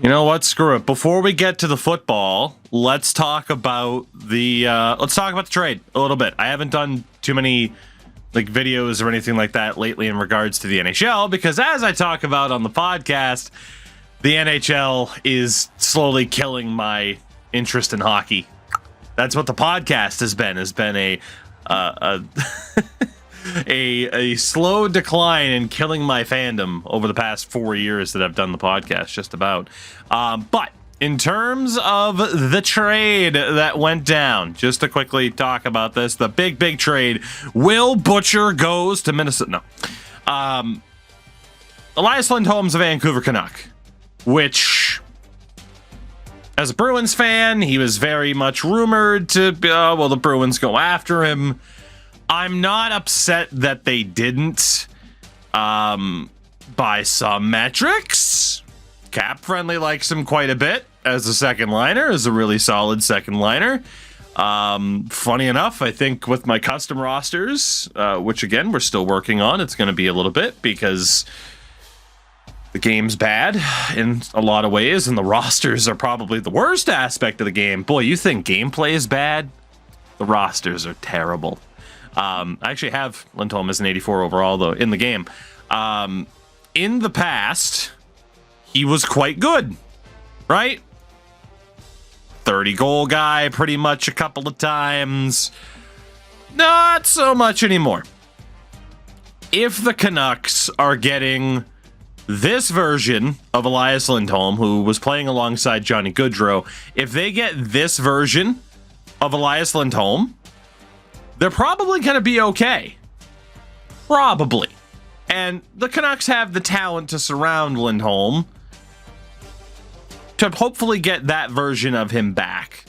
You know what? Screw it. Before we get to the football, let's talk about the trade a little bit. I haven't done too many like videos or anything like that lately in regards to the NHL because, as I talk about on the podcast, the NHL is slowly killing my interest in hockey. That's what the podcast has been a slow decline in killing my fandom over the past 4 years that I've done the podcast, just about. But in terms of the trade that went down, just to quickly talk about this, the big trade, Will Butcher goes to Minnesota. No. Elias Lindholm's a Vancouver Canuck, which, as a Bruins fan, he was very much rumored to, the Bruins go after him. I'm not upset that they didn't. By some metrics, Cap Friendly likes him quite a bit as a second liner, as a really solid second liner. Funny enough, I think with my custom rosters, which again, we're still working on, it's going to be a little bit because the game's bad in a lot of ways, and the rosters are probably the worst aspect of the game. Boy, you think gameplay is bad? The rosters are terrible. I actually have Lindholm as an 84 overall, though, in the game. In the past, he was quite good, right? 30-goal guy pretty much a couple of times. Not so much anymore. If the Canucks are getting this version of Elias Lindholm, who was playing alongside Johnny Gaudreau, if they get this version of Elias Lindholm, they're probably going to be okay. Probably. And the Canucks have the talent to surround Lindholm to hopefully get that version of him back.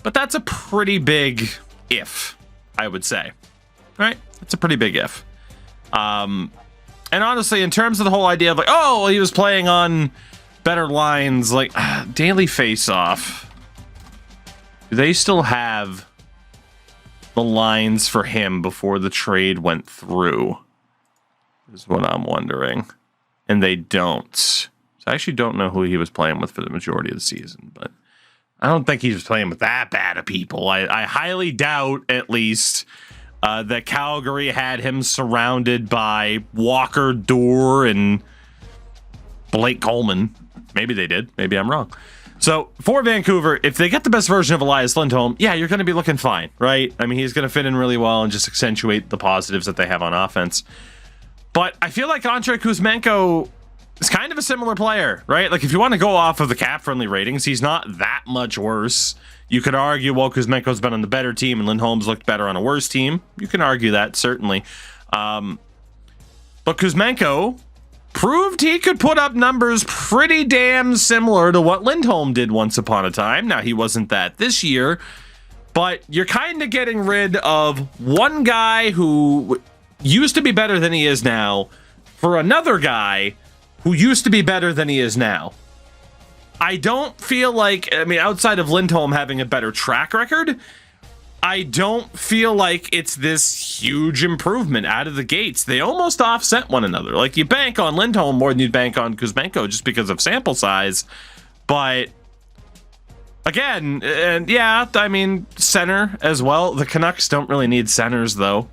But that's a pretty big if, I would say. Right? It's a pretty big if. And honestly, in terms of the whole idea of like, oh, well, he was playing on better lines, like Daily Face-Off, do they still have the lines for him before the trade went through? Is what I'm wondering. And they don't. So I actually don't know who he was playing with for the majority of the season, but I don't think he was playing with that bad of people. I highly doubt, at least, that Calgary had him surrounded by Walker Dorr and Blake Coleman. Maybe they did. Maybe I'm wrong. So for Vancouver, if they get the best version of Elias Lindholm, yeah, you're going to be looking fine, right? I mean, he's going to fit in really well and just accentuate the positives that they have on offense. But I feel like Andrei Kuzmenko is kind of a similar player, right? Like, if you want to go off of the cap-friendly ratings, he's not that much worse. You could argue, well, Kuzmenko's been on the better team and Lindholm's looked better on a worse team. You can argue that, certainly. But Kuzmenko proved he could put up numbers pretty damn similar to what Lindholm did once upon a time. Now, he wasn't that this year, but you're kind of getting rid of one guy who used to be better than he is now for another guy who used to be better than he is now. I don't feel like, I mean, outside of Lindholm having a better track record, I don't feel like it's this huge improvement out of the gates. They almost offset one another. Like, you bank on Lindholm more than you'd bank on Kuzmenko just because of sample size. But again, and yeah, I mean, center as well. The Canucks don't really need centers, though.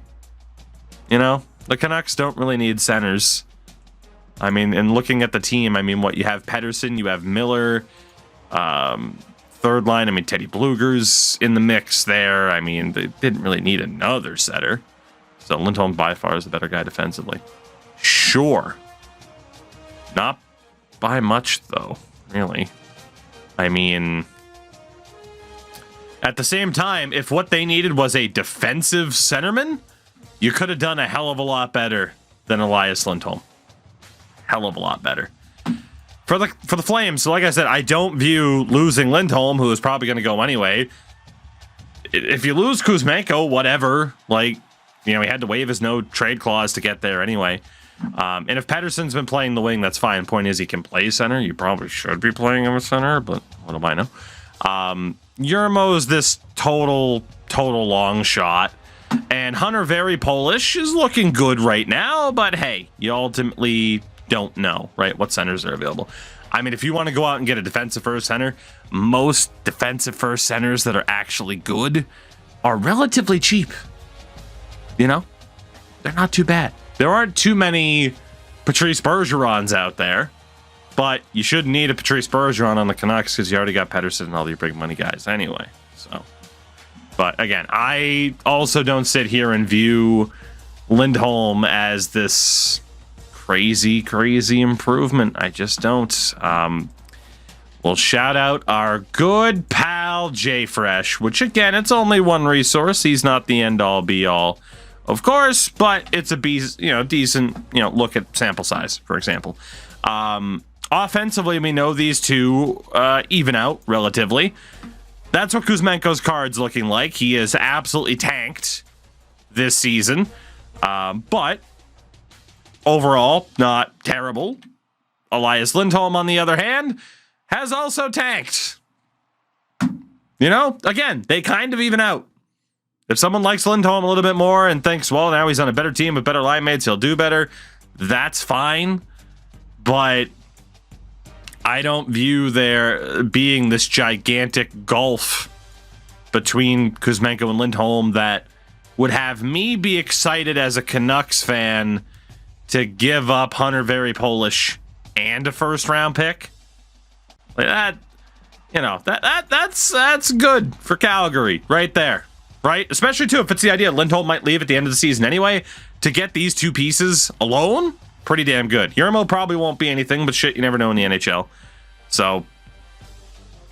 You know, the Canucks don't really need centers. I mean, and looking at the team, I mean, what you have Pettersson, you have Miller, third line. I mean, Teddy Bluger's in the mix there. I mean, they didn't really need another setter. So Lindholm by far is the better guy defensively. Sure. Not by much, though, really. I mean, at the same time, if what they needed was a defensive centerman, you could have done a hell of a lot better than Elias Lindholm. Hell of a lot better. For the Flames, so like I said, I don't view losing Lindholm, who is probably going to go anyway. If you lose Kuzmenko, whatever. Like, you know, he had to waive his no trade clause to get there anyway. And if Pettersson's been playing the wing, that's fine. Point is, he can play center. You probably should be playing him at center, but what do I know? Yermo's this total long shot. And Hunter Very Polish is looking good right now, but hey, you ultimately don't know, right, what centers are available. I mean, if you want to go out and get a defensive first center, most defensive first centers that are actually good are relatively cheap. You know, they're not too bad. There aren't too many Patrice Bergerons out there, but you shouldn't need a Patrice Bergeron on the Canucks because you already got Pettersson and all your big money guys anyway. So, but again, I also don't sit here and view Lindholm as this crazy improvement. I just don't. We'll shout out our good pal Jay Fresh, which again, it's only one resource. He's not the end all be all, of course, but it's a decent, look at sample size, for example. Offensively, we know these two even out relatively. That's what Kuzmenko's card's looking like. He is absolutely tanked this season, but overall, not terrible. Elias Lindholm, on the other hand, has also tanked. Again, they kind of even out. If someone likes Lindholm a little bit more and thinks, well, now he's on a better team with better line mates, he'll do better, that's fine. But I don't view there being this gigantic gulf between Kuzmenko and Lindholm that would have me be excited as a Canucks fan to give up Hunter Very Polish and a first round pick. Like that, that's good for Calgary right there. Right? Especially, too, if it's the idea Lindholm might leave at the end of the season anyway. To get these two pieces alone, pretty damn good. Yermo probably won't be anything, but shit, you never know in the NHL. So,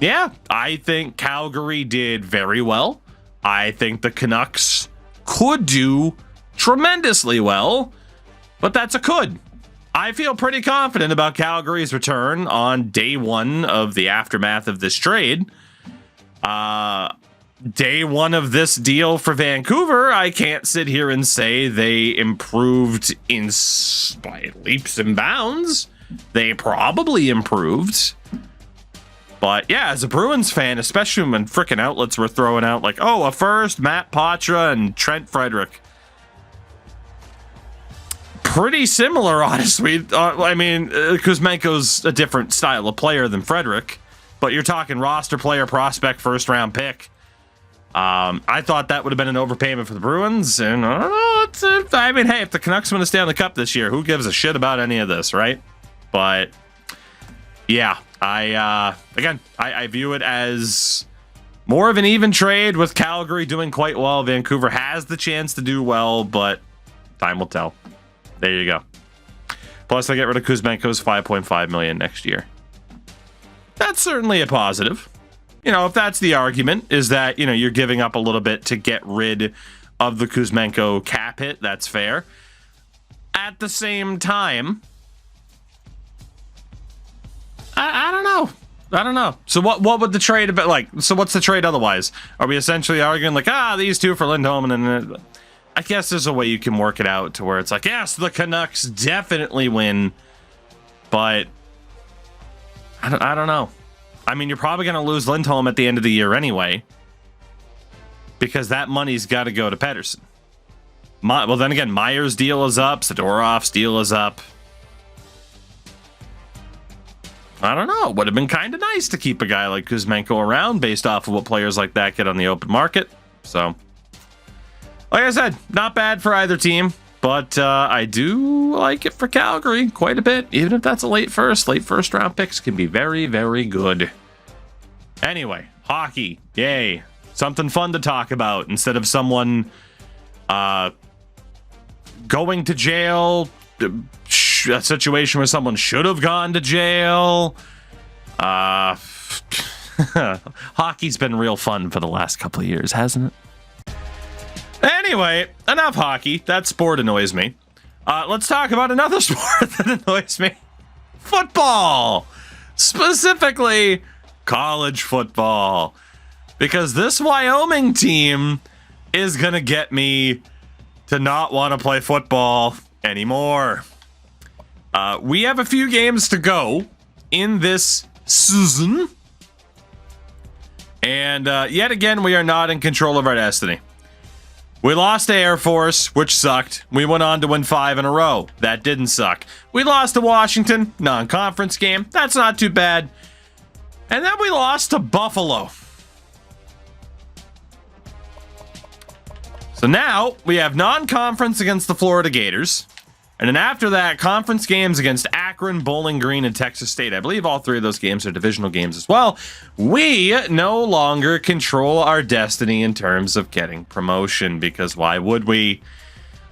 yeah, I think Calgary did very well. I think the Canucks could do tremendously well, but that's a could. I feel pretty confident about Calgary's return on day one of the aftermath of this trade. Day one of this deal for Vancouver, I can't sit here and say they improved by leaps and bounds. They probably improved. But yeah, as a Bruins fan, especially when frickin' outlets were throwing out like, oh, a first, Matt Patra and Trent Frederick. Pretty similar, honestly. Kuzmenko's a different style of player than Frederick, but you're talking roster player, prospect, first round pick. I thought that would have been an overpayment for the Bruins, and I don't know. Hey, if the Canucks win the Stanley Cup this year, who gives a shit about any of this, right? But yeah, I view it as more of an even trade with Calgary doing quite well. Vancouver has the chance to do well, but time will tell. There you go. Plus, they get rid of Kuzmenko's $5.5 million next year. That's certainly a positive. If that's the argument, is that, you're giving up a little bit to get rid of the Kuzmenko cap hit, that's fair. At the same time, I don't know. So what would the trade about like? So what's the trade otherwise? Are we essentially arguing like, these two for Lindholm, and then I guess there's a way you can work it out to where it's like, yes, the Canucks definitely win, but I don't know. I mean, you're probably going to lose Lindholm at the end of the year anyway, because that money's got to go to Pettersson. Well, then again, Meyer's deal is up. Sidorov's deal is up. I don't know. It would have been kind of nice to keep a guy like Kuzmenko around based off of what players like that get on the open market. So, like I said, not bad for either team, but I do like it for Calgary quite a bit. Even if that's a late first round picks can be very, very good. Anyway, hockey. Yay. Something fun to talk about instead of someone going to jail, a situation where someone should have gone to jail. Hockey's been real fun for the last couple of years, hasn't it? Anyway, enough hockey. That sport annoys me. Let's talk about another sport that annoys me. Football. Specifically, college football. Because this Wyoming team is going to get me to not want to play football anymore. We have a few games to go in this season. And yet again, we are not in control of our destiny. We lost to Air Force, which sucked. We went on to win 5 in a row. That didn't suck. We lost to Washington, non-conference game. That's not too bad. And then we lost to Buffalo. So now we have non-conference against the Florida Gators. And then after that, conference games against Akron, Bowling Green, and Texas State. I believe all 3 of those games are divisional games as well. We no longer control our destiny in terms of getting promotion, because why would we?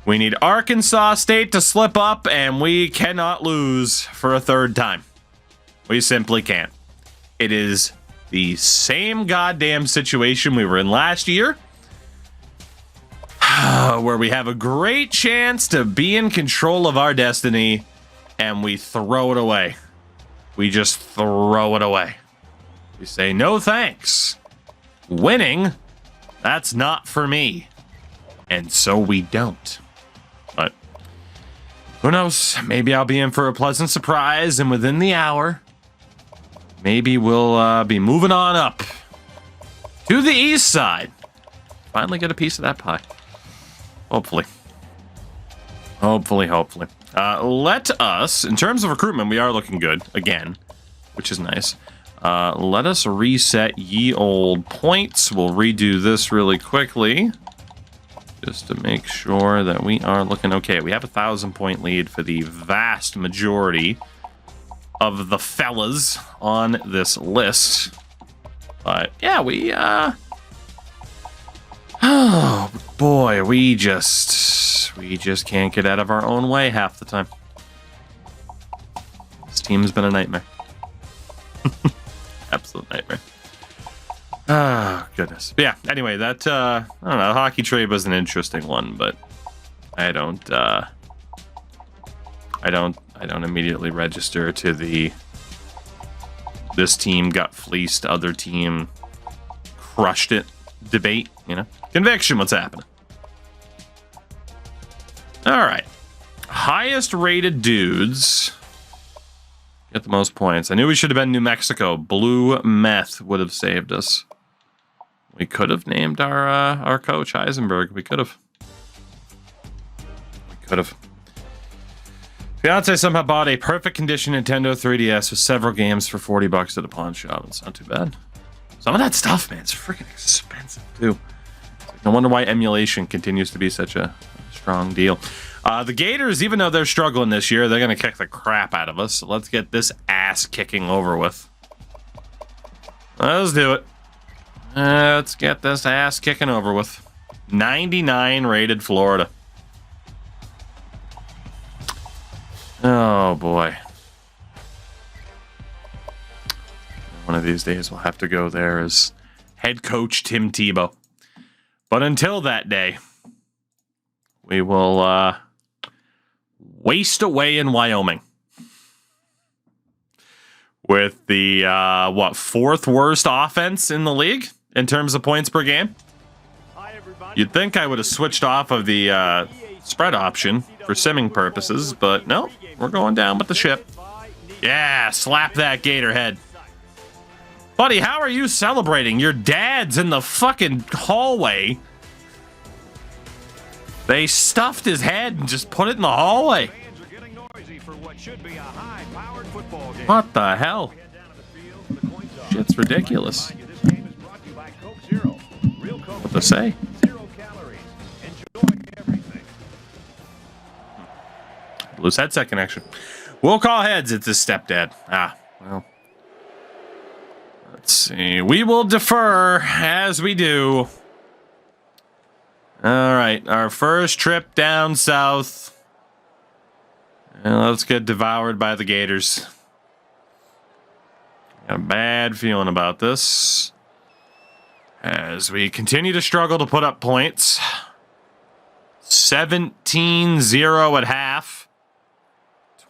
We need Arkansas State to slip up, and we cannot lose for a 3rd time. We simply can't. It is the same goddamn situation we were in last year, where we have a great chance to be in control of our destiny, and we throw it away. We just throw it away. We say, no thanks. Winning, that's not for me. And so we don't. But who knows? Maybe I'll be in for a pleasant surprise, and within the hour, maybe we'll be moving on up to the east side. Finally get a piece of that pie. Hopefully. Hopefully. Let us, in terms of recruitment, we are looking good, again, which is nice. Let us reset ye old points. We'll redo this really quickly, just to make sure that we are looking okay. We have a 1,000-point lead for the vast majority of the fellas on this list. But, yeah, we, oh boy, we just can't get out of our own way half the time. This team's been a nightmare. Absolute nightmare. Oh, goodness. But yeah, anyway, that I don't know, hockey trade was an interesting one, but I don't immediately register to the this team got fleeced, other team crushed it debate, you know? Conviction, what's happening? All right. Highest rated dudes get the most points. I knew we should have been New Mexico. Blue Meth would have saved us. We could have named our coach Heisenberg. We could have. Fiance somehow bought a perfect condition Nintendo 3DS with several games for $40 at a pawn shop. It's not too bad. Some of that stuff, man, it's freaking expensive too. No wonder why emulation continues to be such a strong deal. The Gators, even though they're struggling this year, they're going to kick the crap out of us. So let's get this ass kicking over with. Let's do it. Let's get this ass kicking over with. 99 rated Florida. Oh, boy. One of these days we'll have to go there as head coach Tim Tebow. But until that day, we will waste away in Wyoming. With the, fourth worst offense in the league in terms of points per game? You'd think I would have switched off of the spread option for simming purposes, but no, we're going down with the ship. Yeah, slap that gator head. Buddy, how are you celebrating? Your dad's in the fucking hallway. They stuffed his head and just put it in the hallway. What the hell? Shit's ridiculous. What to say? Loose headset connection. We'll call heads. It's his stepdad. Ah, well. Let's see. We will defer as we do. All right. Our first trip down south. And let's get devoured by the Gators. Got a bad feeling about this. As we continue to struggle to put up points. 17-0 at half.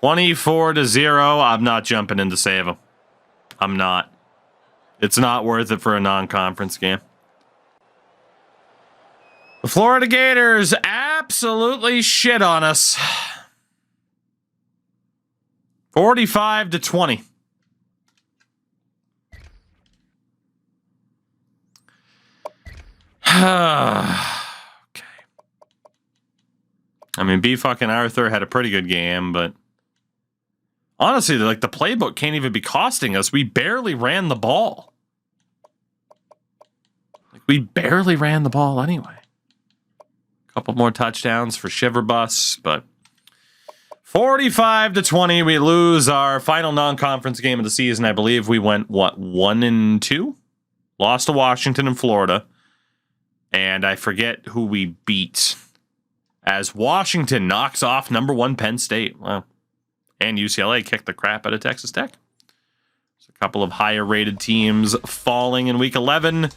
24-0. I'm not jumping in to save them. I'm not. It's not worth it for a non-conference game. The Florida Gators absolutely shit on us. 45-20. Okay. I mean, B fucking Arthur had a pretty good game, but honestly, like, the playbook can't even be costing us. We barely ran the ball. Like, we barely ran the ball anyway. A couple more touchdowns for Shiverbus, but 45-20, we lose our final non-conference game of the season. I believe we went, what, 1-2? Lost to Washington and Florida. And I forget who we beat, as Washington knocks off number 1 Penn State. Wow. And UCLA kicked the crap out of Texas Tech. There's a couple of higher-rated teams falling in Week 11.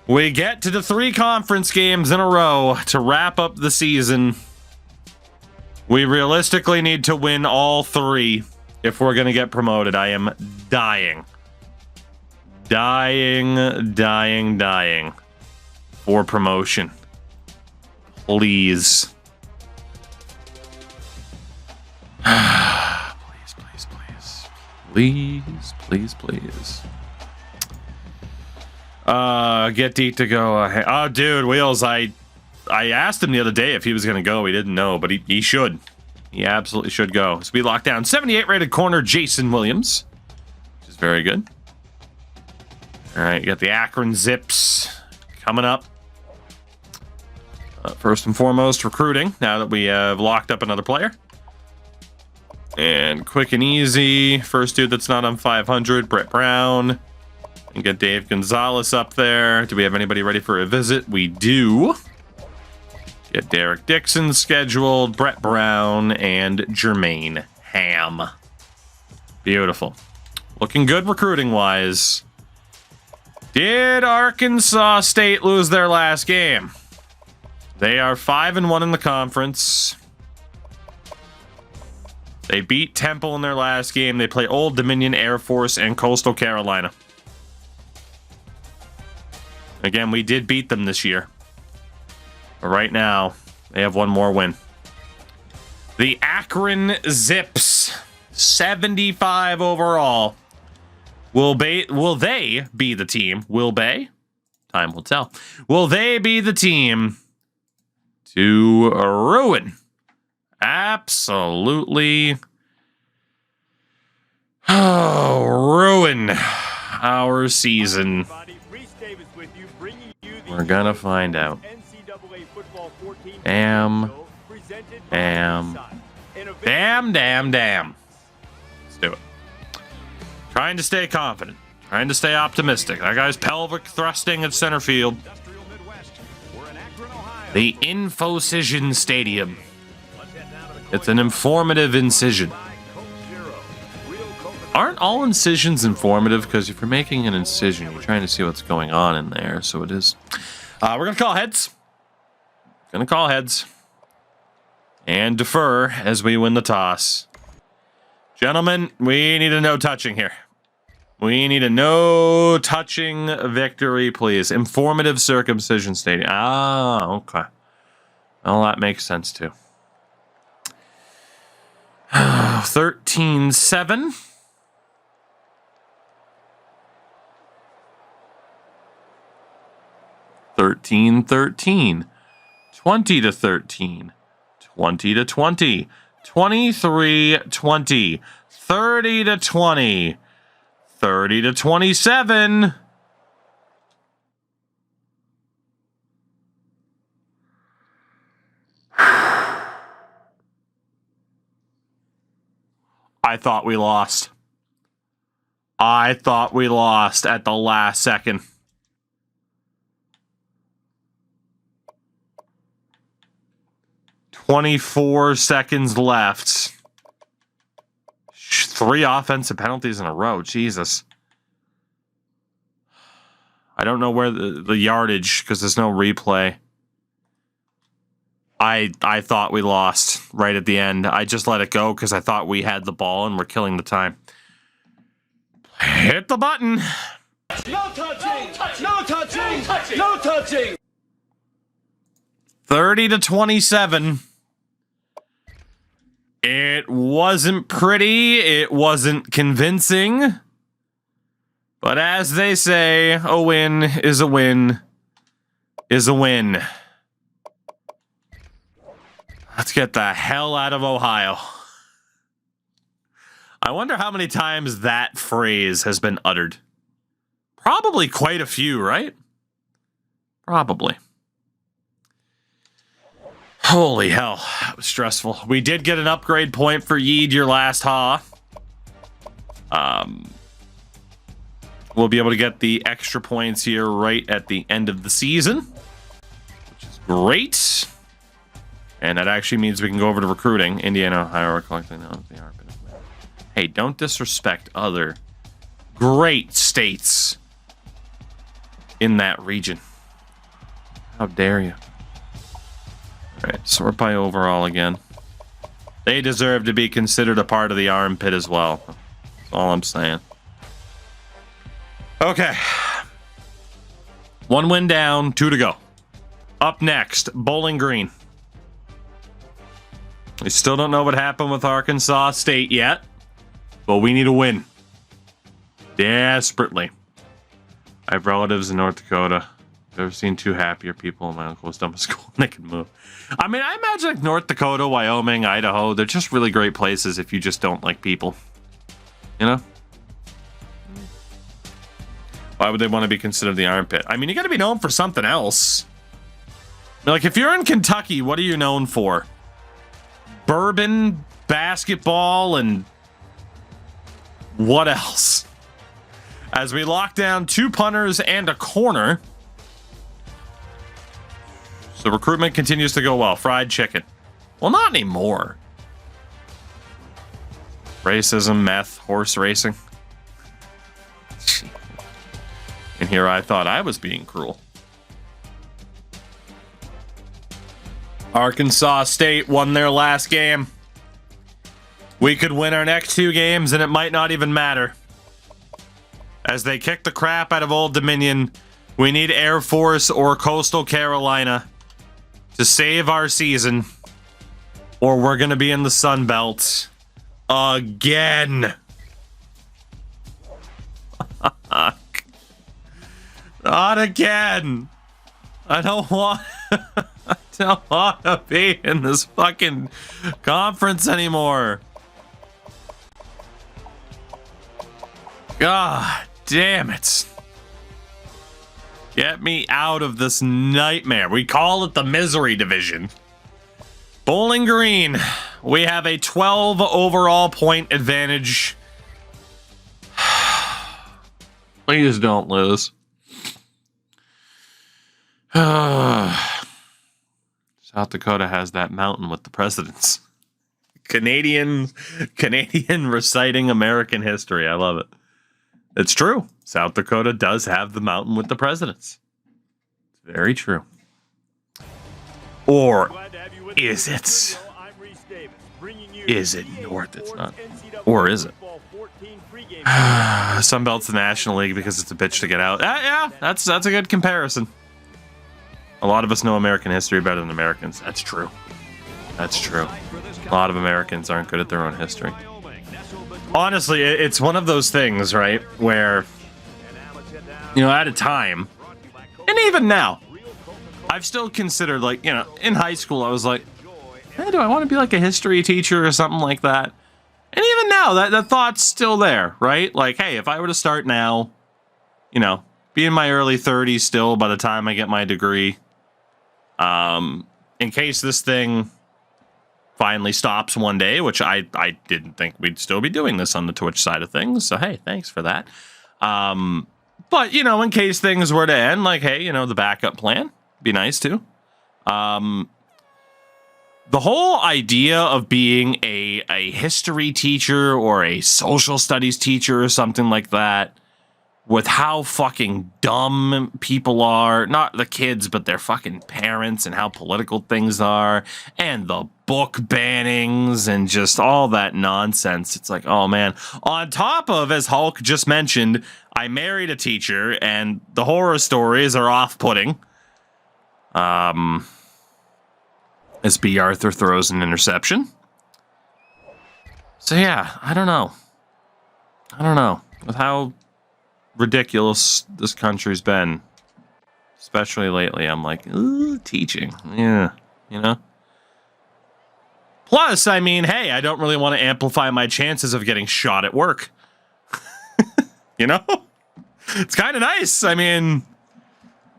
We get to the 3 conference games in a row to wrap up the season. We realistically need to win all 3 if we're going to get promoted. I am dying. Dying for promotion. Please. Please. Get Deke to go. Oh, dude, Wheels, I asked him the other day if he was going to go. He didn't know, but he should. He absolutely should go. Speed lockdown. 78 rated corner, Jason Williams, which is very good. All right, you got the Akron Zips coming up. First and foremost, recruiting, now that we have locked up another player. And quick and easy, first dude that's not on 500, Brett Brown. And get Dave Gonzalez up there. Do we have anybody ready for a visit? We do. Get Derek Dixon scheduled, Brett Brown, and Jermaine Ham. Beautiful. Looking good recruiting-wise. Did Arkansas State lose their last game? They are 5-1 in the conference. They beat Temple in their last game. They play Old Dominion, Air Force, and Coastal Carolina. Again, we did beat them this year. But right now, they have one more win. The Akron Zips, 75 overall. Will they be the team? Will they? Time will tell. Will they be the team to ruin? Absolutely. Ruin our season. We're gonna find out. Damn. Let's do it. Trying to stay confident. Trying to stay optimistic. That guy's pelvic thrusting at center field. The Infocision Stadium. It's an informative incision. Aren't all incisions informative? Because if you're making an incision, you're trying to see what's going on in there. So it is. We're going to call heads. And defer as we win the toss. Gentlemen, we need a no touching here. We need a no touching victory, please. Informative circumcision stadium. Ah, okay. Well, that makes sense too. 13-7. 13-13. 20-13. 20-20. 23-20. 30-20. 30-27. I thought we lost. I thought we lost at the last second. "24 seconds left. 3 offensive penalties in a row. Jesus. I don't know where the yardage, because there's no replay. I thought we lost right at the end. I just let it go because I thought we had the ball and we're killing the time. Hit the button. No touching! No touching! No touching! 30-27. It wasn't pretty. It wasn't convincing. But as they say, a win is a win is a win. Let's get the hell out of Ohio. I wonder how many times that phrase has been uttered. Probably quite a few, right? Probably. Holy hell, that was stressful. We did get an upgrade point for Yeed your last ha. We'll be able to get the extra points here right at the end of the season, which is great. And that actually means we can go over to recruiting. Indiana, Ohio are collecting now. Hey, don't disrespect other great states in that region. How dare you? All right, sort by overall again. They deserve to be considered a part of the armpit as well. That's all I'm saying. Okay. 1 win down, 2 to go. Up next, Bowling Green. We still don't know what happened with Arkansas State yet, but we need a win. Desperately. I have relatives in North Dakota. I've never seen two happier people. My uncle was done with school and they could move. I mean, I imagine like North Dakota, Wyoming, Idaho, they're just really great places if you just don't like people. You know? Why would they want to be considered the armpit? I mean, you got to be known for something else. Like, if you're in Kentucky, what are you known for? Bourbon, basketball, and what else? As we lock down 2 punters and a corner. So recruitment continues to go well. Fried chicken. Well, not anymore. Racism, meth, horse racing. And here I thought I was being cruel. Arkansas State won their last game. We could win our next 2 games and it might not even matter. As they kick the crap out of Old Dominion, we need Air Force or Coastal Carolina to save our season, or we're going to be in the Sun Belt again. Not again. I don't want to be in this fucking conference anymore. God damn it. Get me out of this nightmare. We call it the misery division. Bowling Green, we have a 12 overall point advantage. Please don't lose. South Dakota has that mountain with the presidents. Canadian reciting American history. I love it. It's true. South Dakota does have the mountain with the presidents. It's very true. Or is it? Is it North? It's not. Or is it? Sunbelt's the National League because it's a bitch to get out. Yeah, that's a good comparison. A lot of us know American history better than Americans. That's true. That's true. A lot of Americans aren't good at their own history. Honestly, it's one of those things, right, where, you know, at a time, and even now, I've still considered, like, you know, in high school, I was like, hey, do I want to be like a history teacher or something like that? And even now, that thought's still there, right? Like, hey, if I were to start now, you know, be in my early 30s still by the time I get my degree, in case this thing finally stops one day, which I didn't think we'd still be doing this on the Twitch side of things. So, hey, thanks for that. But, you know, in case things were to end, like, hey, you know, the backup plan, be nice too. The whole idea of being a history teacher or a social studies teacher or something like that, with how fucking dumb people are, not the kids, but their fucking parents, and how political things are, and the book bannings and just all that nonsense. It's like, oh man. On top of, as Hulk just mentioned, I married a teacher and the horror stories are off-putting. As B. Arthur throws an interception. So yeah, I don't know. With how ridiculous this country's been, especially lately, I'm like, ooh, teaching. Yeah, you know? Plus, I mean, hey, I don't really want to amplify my chances of getting shot at work. You know? It's kind of nice. I mean,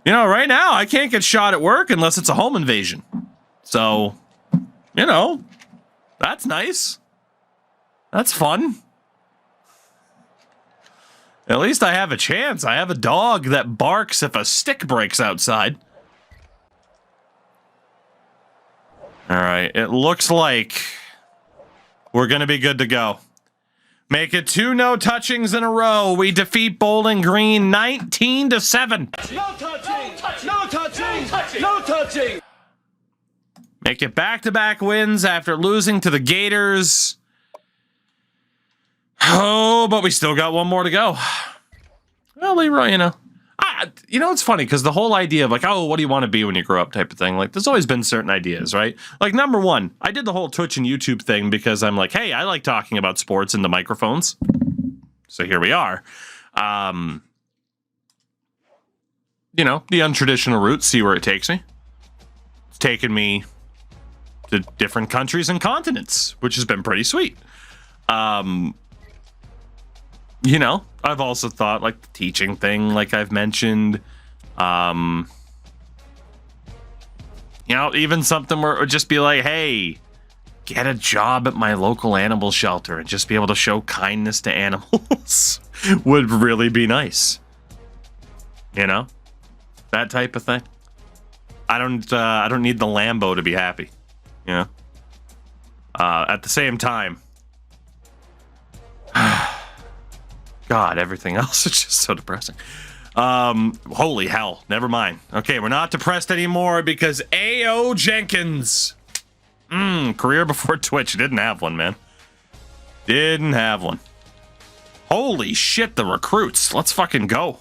you know, right now I can't get shot at work unless it's a home invasion. So, you know, that's nice. That's fun. At least I have a chance. I have a dog that barks if a stick breaks outside. All right, it looks like we're going to be good to go. Make it 2 no touchings in a row. We defeat Bowling Green 19-7. No touching! No touching! No touching! Make it back-to-back wins after losing to the Gators. Oh, but we still got one more to go. Well, Leroy, you know. You know, it's funny because the whole idea of like, oh, what do you want to be when you grow up type of thing, like there's always been certain ideas, right? Like number one, I did the whole Twitch and YouTube thing because I'm like, hey, I like talking about sports into microphones. So here we are. You know, the untraditional route, see where it takes me. It's taken me to different countries and continents, which has been pretty sweet. You know, I've also thought like the teaching thing, like I've mentioned, you know, even something where it would just be like, hey, get a job at my local animal shelter and just be able to show kindness to animals would really be nice. You know, that type of thing. I don't need the Lambo to be happy. You know, at the same time, God, everything else is just so depressing. Holy hell, never mind. Okay, we're not depressed anymore because A.O. Jenkins. Career before Twitch. Didn't have one, man. Didn't have one. Holy shit, the recruits. Let's fucking go.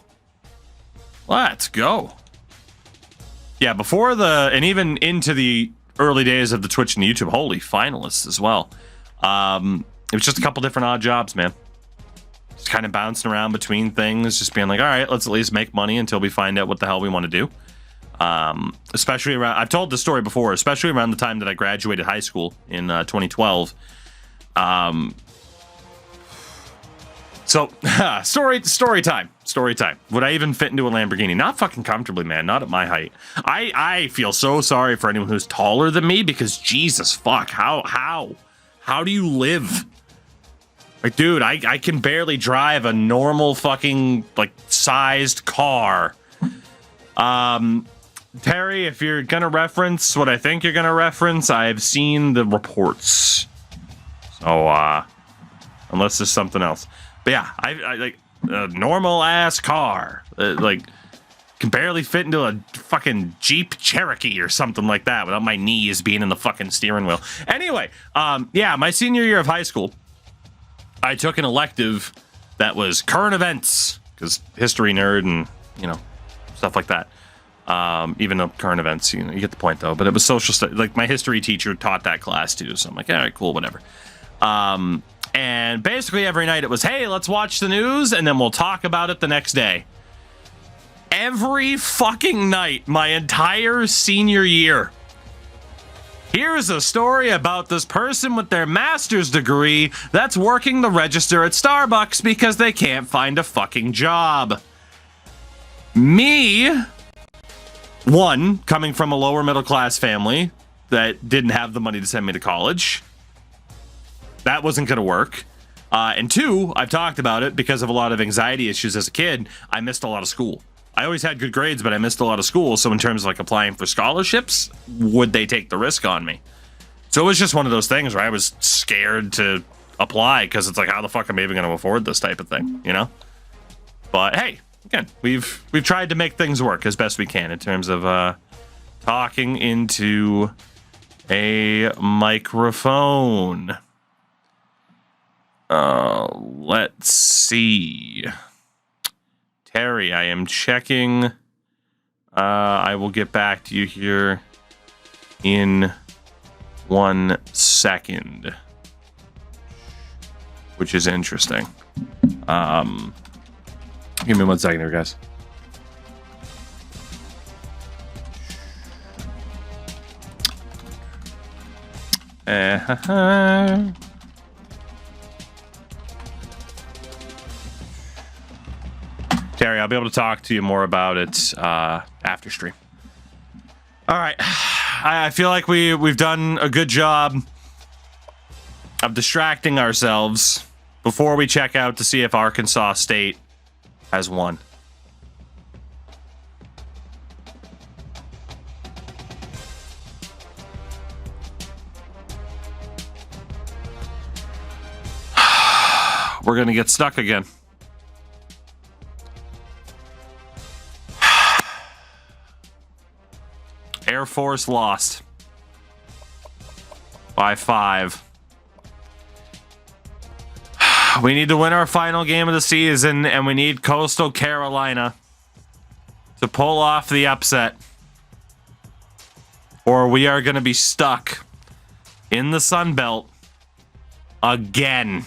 Let's go. Yeah, before and even into the early days of the Twitch and the YouTube, holy finalists as well. It was just a couple different odd jobs, man. Just kind of bouncing around between things, just being like, all right, let's at least make money until we find out what the hell we want to do. Especially around, I've told this story before, especially around the time that I graduated high school in 2012. So, story time. Would I even fit into a Lamborghini? Not fucking comfortably, man. Not at my height. I feel so sorry for anyone who's taller than me because Jesus fuck, how do you live? Like, dude, I can barely drive a normal fucking, like, sized car. Terry, if you're gonna reference what I think you're gonna reference, I've seen the reports. So, unless there's something else. But yeah, I like a normal ass car. Like, can barely fit into a fucking Jeep Cherokee or something like that without my knees being in the fucking steering wheel. Anyway, yeah, my senior year of high school, I took an elective that was current events, because history nerd and, you know, stuff like that. Even though current events, you know, you get the point though. But it was social studies. Like my history teacher taught that class too, so I'm like, all right, cool, whatever. And basically every night it was, hey, let's watch the news and then we'll talk about it the next day. Every fucking night, my entire senior year. Here's a story about this person with their master's degree that's working the register at Starbucks because they can't find a fucking job. Me, one, coming from a lower middle class family that didn't have the money to send me to college. That wasn't going to work. And two, I've talked about it because of a lot of anxiety issues as a kid. I missed a lot of school. I always had good grades, but I missed a lot of school. So in terms of like applying for scholarships, would they take the risk on me? So it was just one of those things where I was scared to apply because it's like, how the fuck am I even going to afford this type of thing, you know? But hey, again, we've tried to make things work as best we can in terms of talking into a microphone. Let's see. Terry, I am checking. I will get back to you here in 1 second, which is interesting. Give me 1 second here, guys. Terry, I'll be able to talk to you more about it after stream. All right. I feel like we've done a good job of distracting ourselves before we check out to see if Arkansas State has won. We're going to get stuck again. Air Force lost by 5. We need to win our final game of the season, and we need Coastal Carolina to pull off the upset, or we are going to be stuck in the Sun Belt again.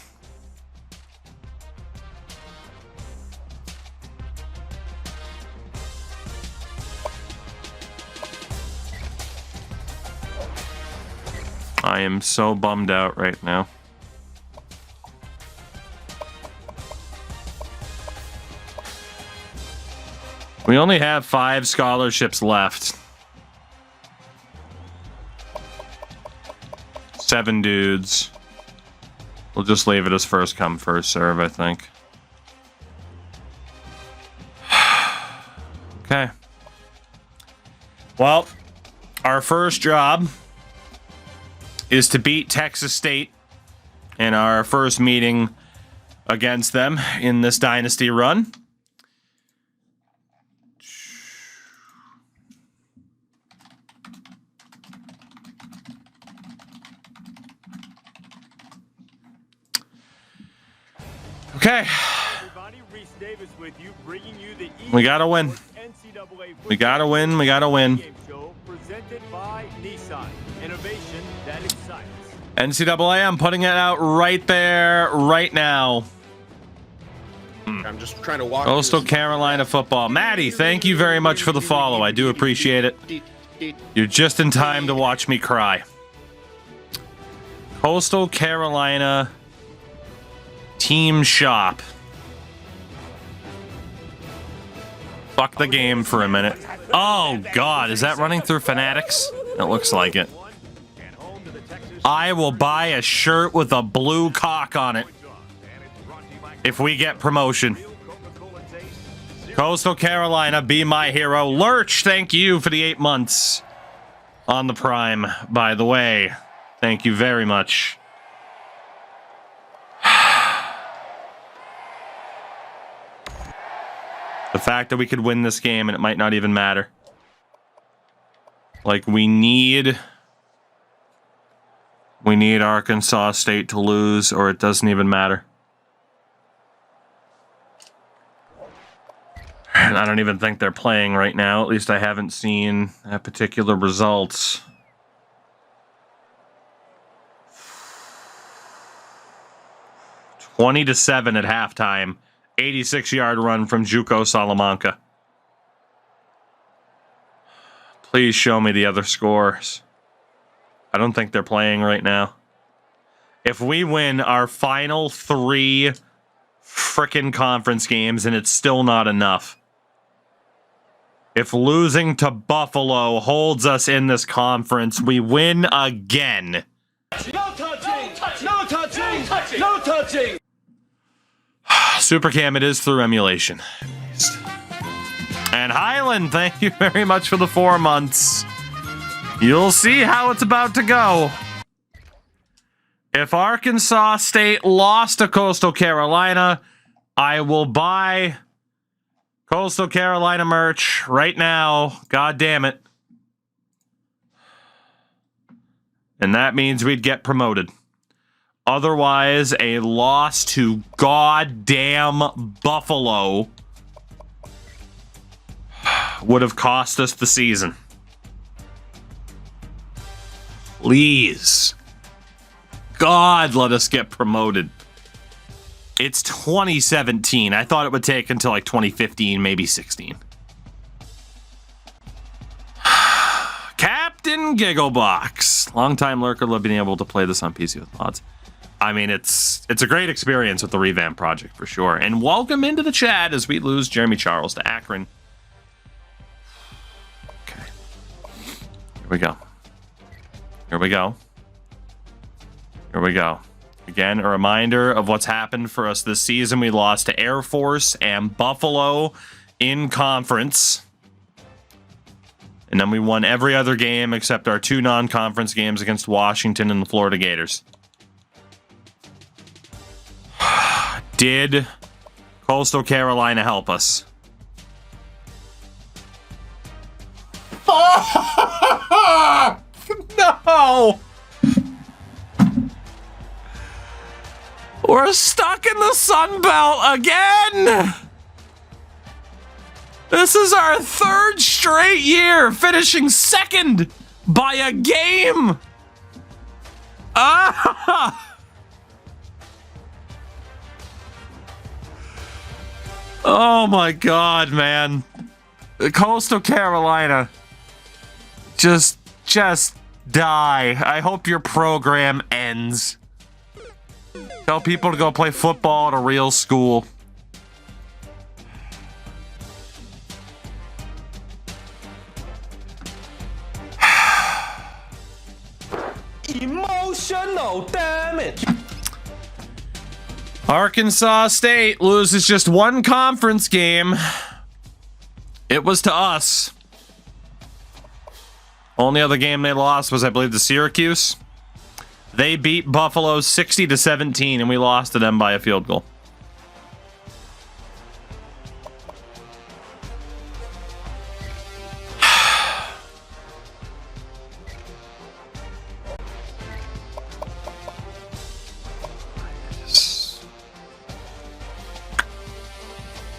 I am so bummed out right now. We only have 5 scholarships left. 7 dudes. We'll just leave it as first come, first serve, I think. Okay. Well, our first job is to beat Texas State in our first meeting against them in this Dynasty run. Okay. We gotta win. We gotta win. We gotta win. NCAA, I'm putting it out right there, right now. I'm just trying to walk. Coastal Carolina football. Maddie, thank you very much for the follow. I do appreciate it. You're just in time to watch me cry. Coastal Carolina team shop. Fuck the game for a minute. Oh, God. Is that running through Fanatics? It looks like it. I will buy a shirt with a blue cock on it if we get promotion. Coastal Carolina, be my hero. Lurch, thank you for the 8 months on the Prime, by the way. Thank you very much. The fact that we could win this game and it might not even matter. Like, we need Arkansas State to lose, or it doesn't even matter. And I don't even think they're playing right now. At least I haven't seen that particular results. (20-7) at halftime. 86-yard run from Juco Salamanca. Please show me the other scores. I don't think they're playing right now. If we win our final 3 frickin' conference games and it's still not enough. If losing to Buffalo holds us in this conference, we win again. No touching! No touching! No touching! Supercam, it is through emulation. And Highland, thank you very much for the 4 months. You'll see how it's about to go. If Arkansas State lost to Coastal Carolina, I will buy Coastal Carolina merch right now. God damn it. And that means we'd get promoted. Otherwise, a loss to goddamn Buffalo would have cost us the season. Please. God, let us get promoted. It's 2017. I thought it would take until like 2015, maybe 16. Cap, Captain Gigglebox. Long-time lurker, love being able to play this on PC with mods. I mean, it's a great experience with the Revamp project for sure. And welcome into the chat as we lose Jeremy Charles to Akron. Okay. Here we go. Here we go. Here we go. Again, a reminder of what's happened for us this season. We lost to Air Force and Buffalo in conference. And then we won every other game except our 2 non-conference games against Washington and the Florida Gators. Did Coastal Carolina help us? No! We're stuck in the Sun Belt again! This is our 3rd straight year, finishing 2nd by a game! Ah! Oh my god, man. Coastal Carolina. Just die. I hope your program ends. Tell people to go play football at a real school. Emotional damage. Arkansas State loses just 1 conference game. It was to us. Only other game they lost was, I believe, to Syracuse. They beat Buffalo 60-17, and we lost to them by a field goal.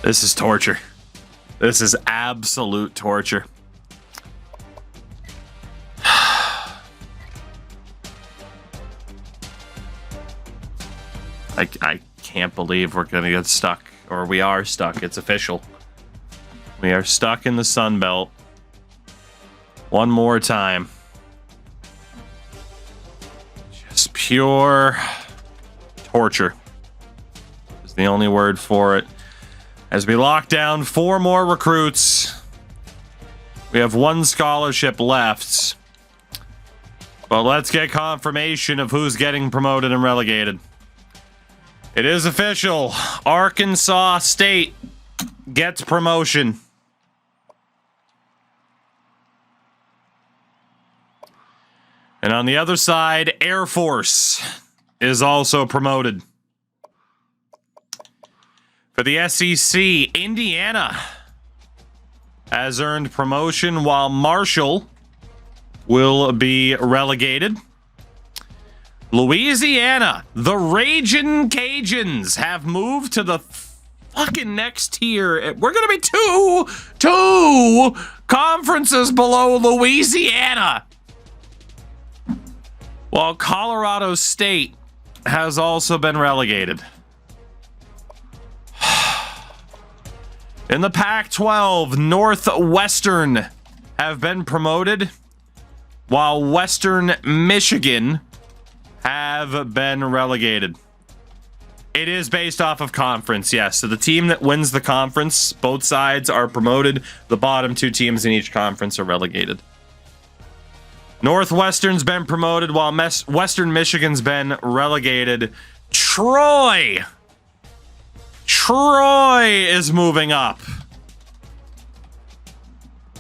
This is torture. This is absolute torture. I can't believe we're gonna get stuck, or we are stuck. It's official. We are stuck in the Sun Belt. One more time. Just pure torture is the only word for it. As we lock down 4 more recruits, we have 1 scholarship left. But let's get confirmation of who's getting promoted and relegated. It is official. Arkansas State gets promotion. And on the other side, Air Force is also promoted. For the SEC, Indiana has earned promotion while Marshall will be relegated. Louisiana, the Ragin' Cajuns have moved to the fucking next tier. We're going to be two conferences below Louisiana. While Colorado State has also been relegated. In the Pac-12, Northwestern have been promoted, while Western Michigan have been relegated. It is based off of conference, yes. So the team that wins the conference, both sides are promoted. The bottom 2 teams in each conference are relegated. Northwestern's been promoted, while Western Michigan's been relegated. Troy is moving up,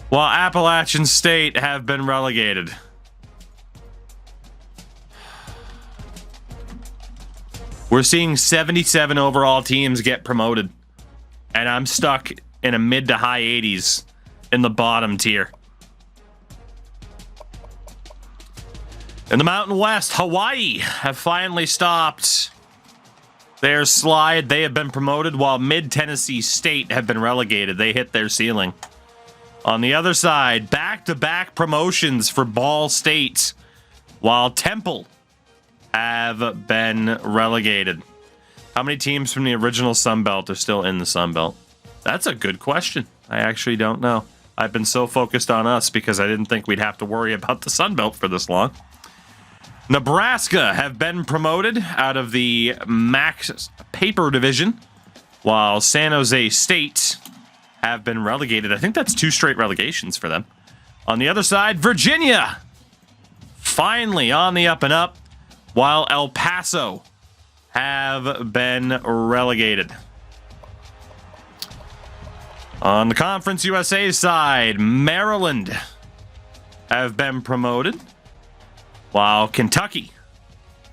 while Appalachian State have been relegated. We're seeing 77 overall teams get promoted, and I'm stuck in a mid to high 80s in the bottom tier. In the Mountain West, Hawaii have finally stopped their slide. They have been promoted, while Mid-Tennessee State have been relegated. They hit their ceiling. On the other side, back-to-back promotions for Ball State, while Temple have been relegated. How many teams from the original Sun Belt are still in the Sun Belt? That's a good question. I actually don't know. I've been so focused on us because I didn't think we'd have to worry about the Sun Belt for this long. Nebraska have been promoted out of the Max Paper Division, while San Jose State have been relegated. I think that's 2 straight relegations for them. On the other side, Virginia finally on the up and up, while El Paso have been relegated. On the Conference USA side, Maryland have been promoted, while Kentucky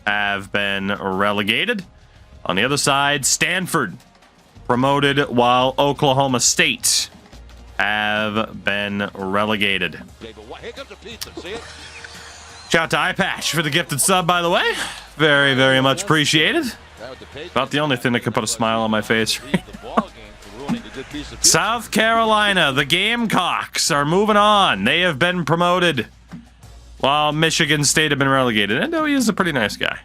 have been relegated. On the other side, Stanford promoted, while Oklahoma State have been relegated. Shout out to iPatch for the gifted sub, by the way. Very, very much appreciated. About the only thing that could put a smile on my face. South Carolina, the Gamecocks are moving on. They have been promoted, while Michigan State have been relegated. I know he is a pretty nice guy.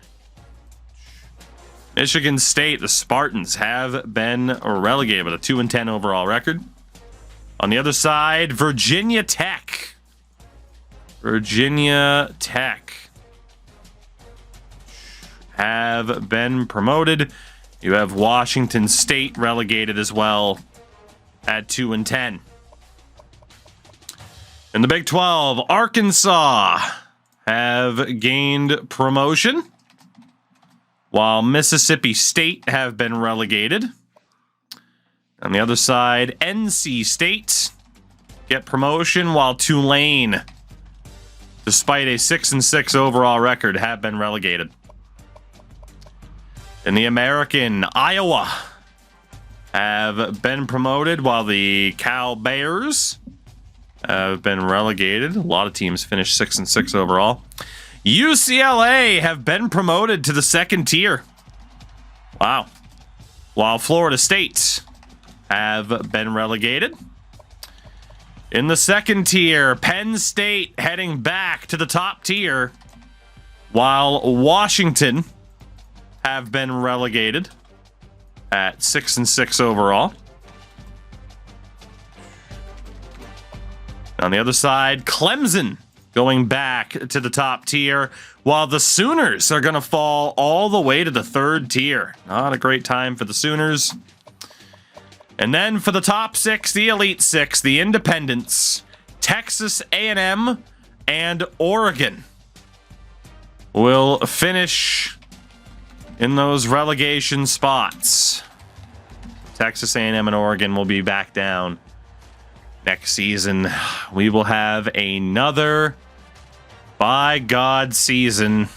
Michigan State, the Spartans, have been relegated with a 2-10 overall record. On the other side, Virginia Tech. Virginia Tech have been promoted. You have Washington State relegated as well at 2-10. In the Big 12, Arkansas have gained promotion, while Mississippi State have been relegated. On the other side, NC State get promotion, while Tulane, despite a 6-6 overall record, have been relegated. In the American, Iowa have been promoted, while the Cowboys have been relegated. A lot of teams finished 6-6 overall. UCLA have been promoted to the 2nd tier. Wow. While Florida State have been relegated. In the 2nd tier, Penn State heading back to the top tier, while Washington have been relegated at 6-6 overall. On the other side, Clemson going back to the top tier, while the Sooners are going to fall all the way to the 3rd tier. Not a great time for the Sooners. And then for the top 6, the Elite 6, the Independents, Texas A&M and Oregon will finish in those relegation spots. Texas A&M and Oregon will be back down next season. We will have another, by God, season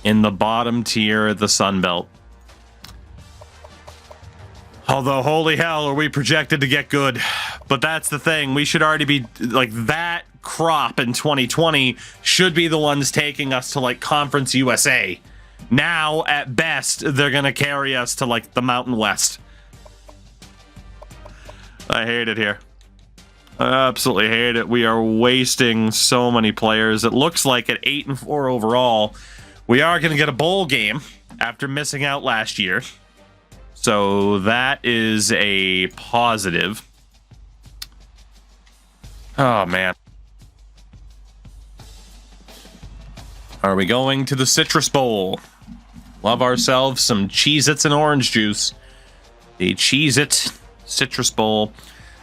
in the bottom tier of the Sun Belt. Although, holy hell, are we projected to get good. But that's the thing. We should already be, like, that crop in 2020 should be the ones taking us to, like, Conference USA. Now, at best, they're going to carry us to, like, the Mountain West. I hate it here. I absolutely hate it. We are wasting so many players. It looks like at 8-4 overall, we are going to get a bowl game after missing out last year. So that is a positive. Oh, man. Are we going to the Citrus Bowl? Love ourselves some Cheez-Its and orange juice. The Cheez-It Citrus Bowl.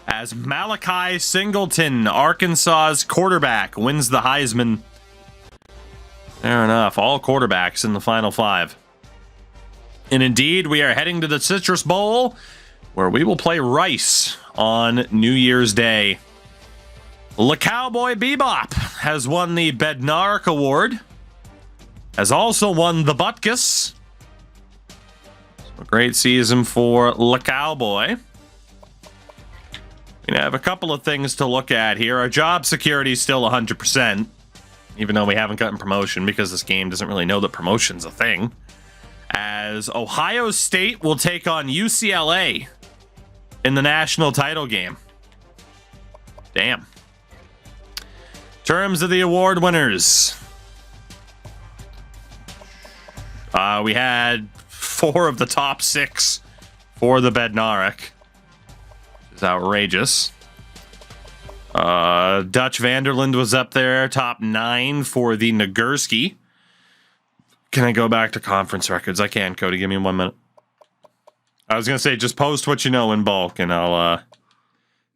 As Malachi Singleton, Arkansas's quarterback, wins the Heisman. Fair enough. All quarterbacks in the Final Five. And indeed, we are heading to the Citrus Bowl, where we will play Rice on New Year's Day. Le Cowboy Bebop has won the Bednarik Award. Has also won the Butkus. So a great season for Le Cowboy. We have a couple of things to look at here. Our job security is still 100%, even though we haven't gotten promotion because this game doesn't really know that promotion's a thing. As Ohio State will take on UCLA in the national title game. Damn. Terms of the award winners. We had 4 of the top 6 for the Bednarik. Which is outrageous. Dutch Vanderland was up there, top 9 for the Nagurski. Can I go back to conference records? I can, Cody. Give me 1 minute. I was going to say, just post what you know in bulk, and I'll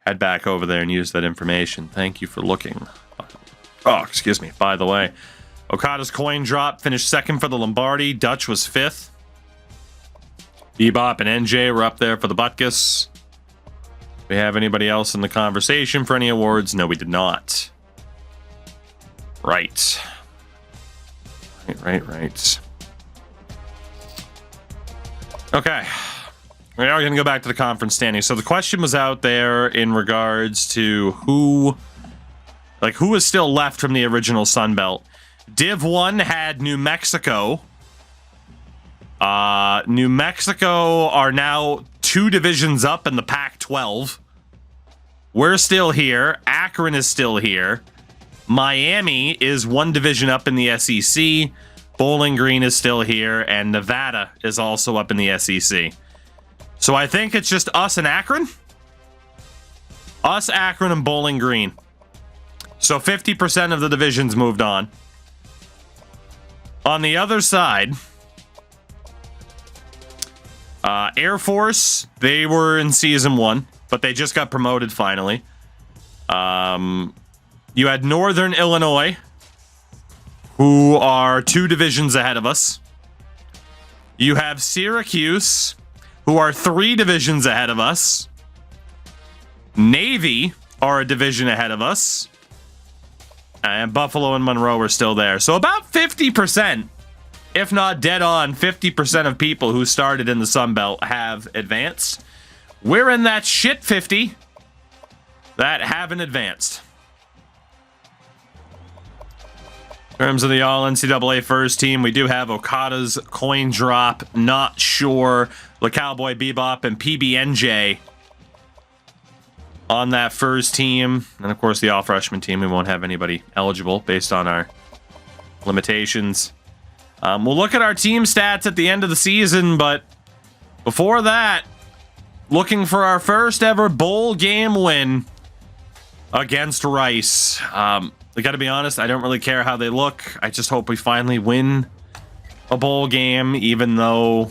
head back over there and use that information. Thank you for looking. Oh, excuse me. By the way, Okada's coin drop finished second for the Lombardi. Dutch was 5th. Bebop and NJ were up there for the Butkus. Do we have anybody else in the conversation for any awards? No, we did not. Right. Right. Okay. We are going to go back to the conference standings. So the question was out there in regards to who is still left from the original Sun Belt. Div 1 had New Mexico. New Mexico are now 2 divisions up in the Pac-12. We're still here. Akron is still here. Miami is 1 division up in the SEC. Bowling Green is still here. And Nevada is also up in the SEC. So I think it's just us and Akron. Us, Akron, and Bowling Green. So 50% of the divisions moved on. On the other side, Air Force, they were in Season 1, but they just got promoted finally. You had Northern Illinois, who are 2 divisions ahead of us. You have Syracuse, who are 3 divisions ahead of us. Navy are a division ahead of us. And Buffalo and Monroe are still there. So about 50%, if not dead on, 50% of people who started in the Sun Belt have advanced. We're in that shit 50 that haven't advanced. In terms of the All-NCAA first team, we do have Okada's coin drop. Not sure. The Cowboy Bebop and PBNJ on that first team. And, of course, the all-freshman team. We won't have anybody eligible based on our limitations. We'll look at our team stats at the end of the season, but before that, looking for our first ever bowl game win against Rice. I gotta be honest, I don't really care how they look. I just hope we finally win a bowl game, even though...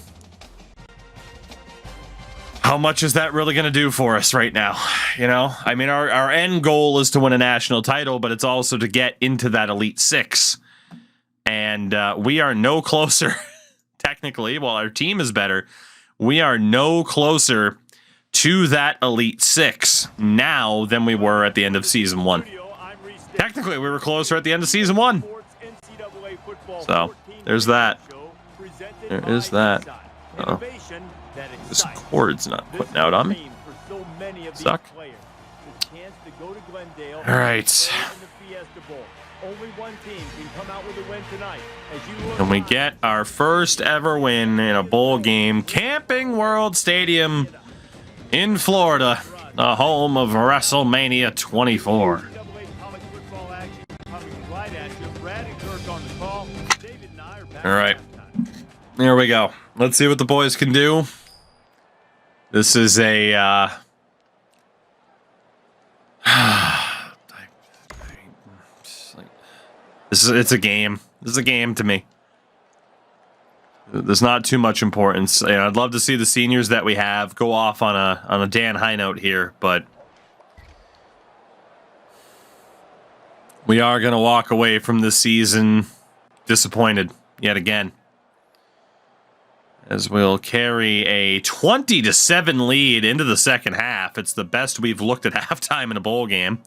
How much is that really going to do for us right now? You know, I mean, our end goal is to win a national title, but it's also to get into that Elite Six. And we are no closer, technically, while our team is better, we are no closer to that Elite Six now than we were at the end of Season 1. Technically, we were closer at the end of Season 1. So, there's that. There is that. Uh-oh. This cord's not putting out on me. Suck. Alright. And we get our first ever win in a bowl game. Camping World Stadium in Florida, the home of WrestleMania 24. Alright. Here we go. Let's see what the boys can do. This is a it's a game. This is a game to me. There's not too much importance. You know, I'd love to see the seniors that we have go off on a Dan high note here, but we are going to walk away from this season disappointed yet again, as we'll carry a 20-7 lead into the second half. It's the best we've looked at halftime in a bowl game.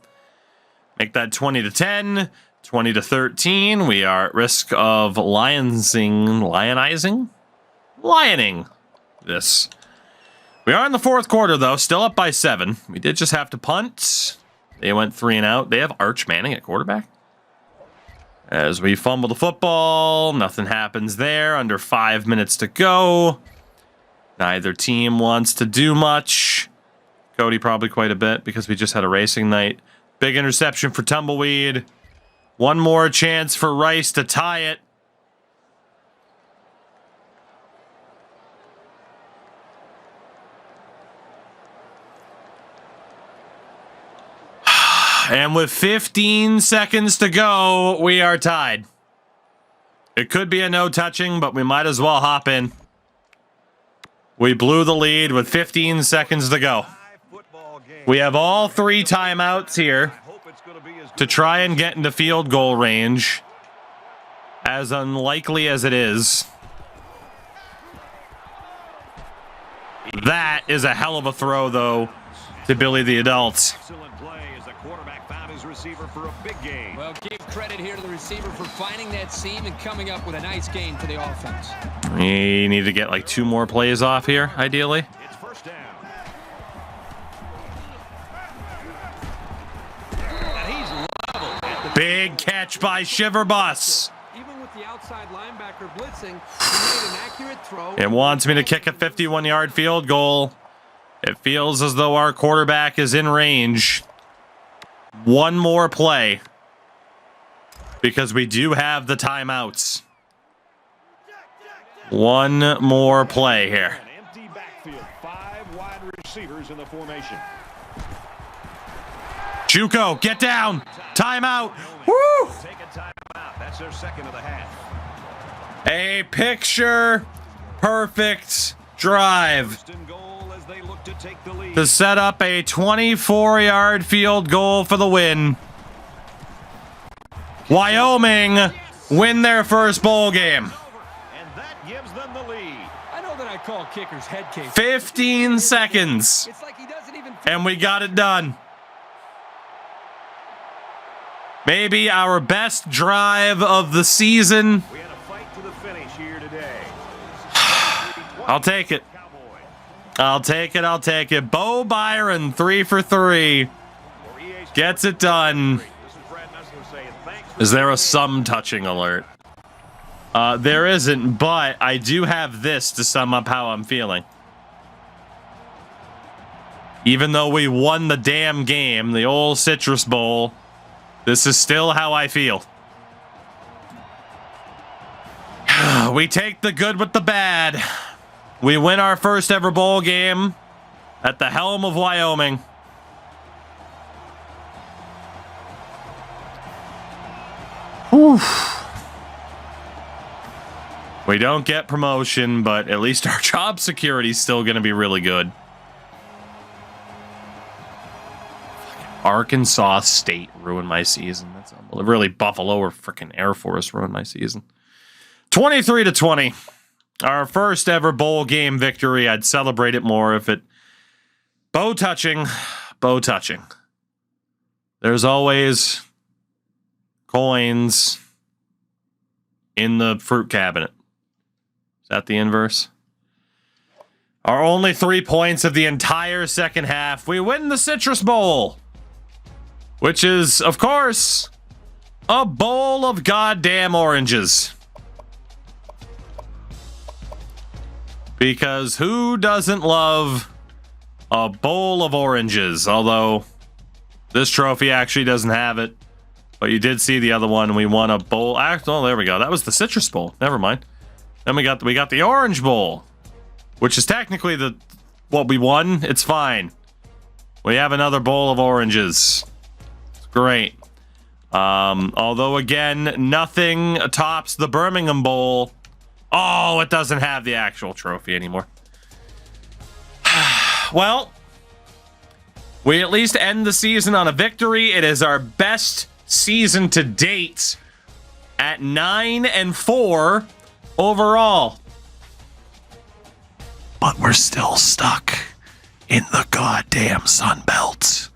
Make that 20-10, 20-13. We are at risk of lioning this. We are in the fourth quarter, though, still up by 7. We did just have to punt. They went 3 and out. They have Arch Manning at quarterback. As we fumble the football, nothing happens there. Under 5 minutes to go. Neither team wants to do much. Cody probably quite a bit because we just had a racing night. Big interception for Tumbleweed. One more chance for Rice to tie it. And with 15 seconds to go, we are tied. It could be a no touching, but we might as well hop in. We blew the lead with 15 seconds to go. We have all 3 timeouts here to try and get into field goal range, as unlikely as it is. That is a hell of a throw, though, to Billy the Adults. Well, give credit here to the receiver for finding that seam and coming up with a nice gain for the offense. We need to get like 2 more plays off here, ideally. It's first down. And he's level at the Big catch by Shiverbus. Even with the outside linebacker blitzing, he made an accurate throw. It wants me to kick a 51-yard field goal. It feels as though our quarterback is in range. 1 more play, because we do have the timeouts. 1 more play here. An empty backfield, 5 wide receivers in the formation. Juco, get down. Timeout. Woo! Take a timeout. That's their second of the half. A picture perfect drive First and goal as they look to take the lead. to set up a 24-yard field goal for the win. Wyoming win their first bowl game. And that gives them the lead. I know that I call kickers head case. 15 seconds, It's like he doesn't even and we got it done. Maybe our best drive of the season. We had a fight to the finish here today. I'll take it. Cowboys. I'll take it. I'll take it. Bo Byron, 3 for 3. For EA's Gets it done. This is Brad Messler saying thanks for Is there a some touching alert? There isn't, but I do have this to sum up how I'm feeling. Even though we won the damn game, the old Citrus Bowl, this is still how I feel. We take the good with the bad. We win our first ever bowl game at the helm of Wyoming. Whew. We don't get promotion, but at least our job security is still going to be really good. Arkansas State ruined my season. That's really Buffalo or freaking Air Force ruined my season. 23-20. Our first ever bowl game victory. I'd celebrate it more if it... Bow touching. Bow touching. There's always coins in the fruit cabinet. Is that the inverse? Our only 3 points of the entire second half. We win the Citrus Bowl. Which is, of course, a bowl of goddamn oranges. Because who doesn't love a bowl of oranges? Although this trophy actually doesn't have it. But you did see the other one. We won a bowl. Oh, there we go. That was the Citrus Bowl. Never mind. Then we got the Orange Bowl, which is technically what we won. It's fine. We have another bowl of oranges. It's great. Although again, nothing tops the Birmingham Bowl. Oh, it doesn't have the actual trophy anymore. Well, we at least end the season on a victory. It is our best season to date at 9-4 overall. But we're still stuck in the goddamn Sun Belt.